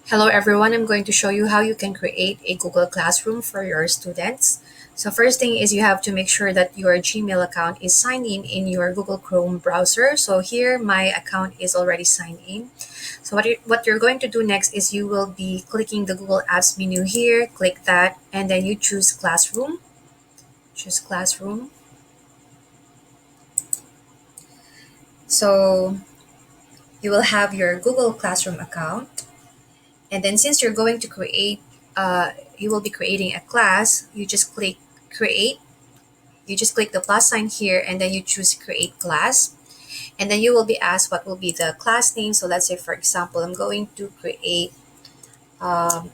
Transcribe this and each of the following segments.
Hello everyone, I'm going to show you how you can create a Google Classroom for your students. So first thing is you have to make sure that your Gmail account is signed in your Google Chrome browser. So here my account is already signed in. So what you're going to do next is you will be clicking the Google Apps menu here, click that, and then you choose Classroom. Choose Classroom. So you will have your Google Classroom account. And then since you're going to you will be creating a class, you just click create. You just click the plus sign here and then you choose create class. And then you will be asked what will be the class name. So let's say, for example, I'm going to create um,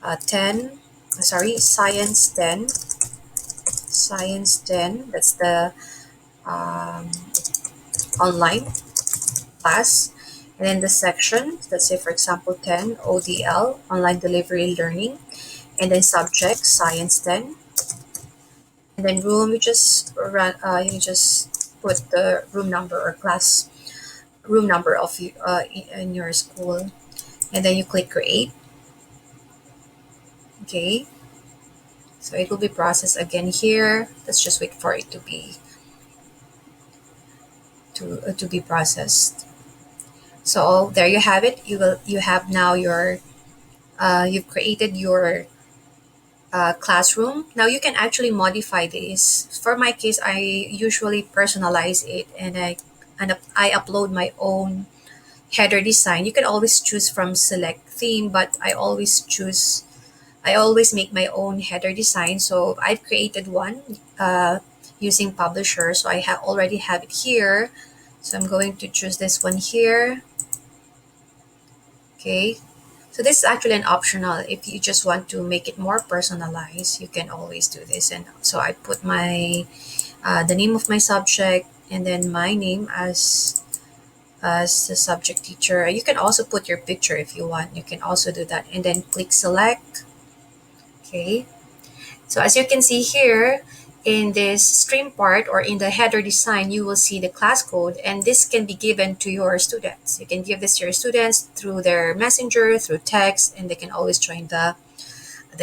10, Science 10. Science 10, that's the um, online class. And then the section, let's say, for example, 10 ODL, online delivery learning. And then subject science 10, and then room you just put the room number or class room number of you in your school, and then you click create. Okay, so it will be processed again here. Let's just wait for it to be processed. So there you have it. You have now your you've created your classroom. Now you can actually modify this. For my case, I usually personalize it and I upload my own header design. You can always choose from select theme, but I always make my own header design. So I've created one using Publisher. So I have already have it here. So I'm going to choose this one here. Okay, so this is actually an optional. If you just want to make it more personalized, you can always do this. And so I put my the name of my subject and then my name as the subject teacher. You can also put your picture if you want. You can also do that and then click select. Okay, so as you can see here, in this stream part or in the header design, you will see the class code, and this can be given to your students. You can give this to your students through their messenger, through text, and they can always join the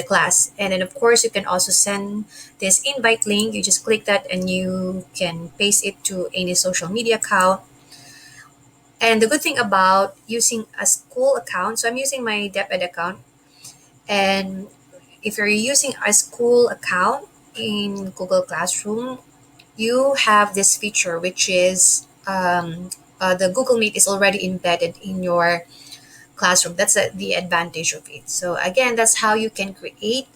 class. And then of course, you can also send this invite link. You just click that and you can paste it to any social media account. And the good thing about using a school account, so I'm using my DepEd account, and if you're using a school account in Google Classroom, you have this feature which is the Google Meet is already embedded in your classroom. That's the advantage of it. So again, that's how you can create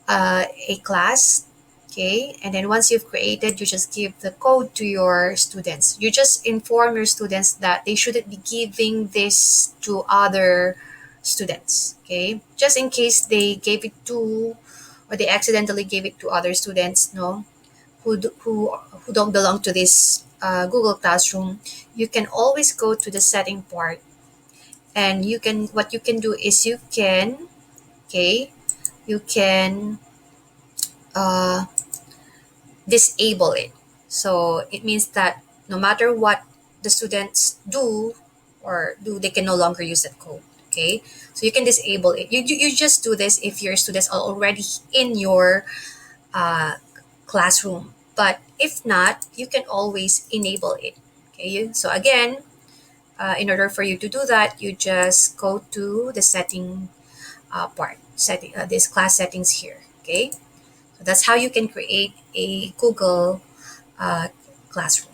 a class. Okay, and then once you've created, you just give the code to your students. You just inform your students that they shouldn't be giving this to other students. Okay, just in case they gave it to or they accidentally gave it to other students, no, who don't belong to this Google Classroom, you can always go to the setting part, and what you can do is okay, you can uh, disable it. So it means that no matter what the students do, they can no longer use that code. Okay, so you can disable it. You just do this if your students are already in your uh, classroom. But if not, you can always enable it. Okay, so again, in order for you to do that, you just go to the setting part, setting this class settings here. Okay, so that's how you can create a Google uh, Classroom.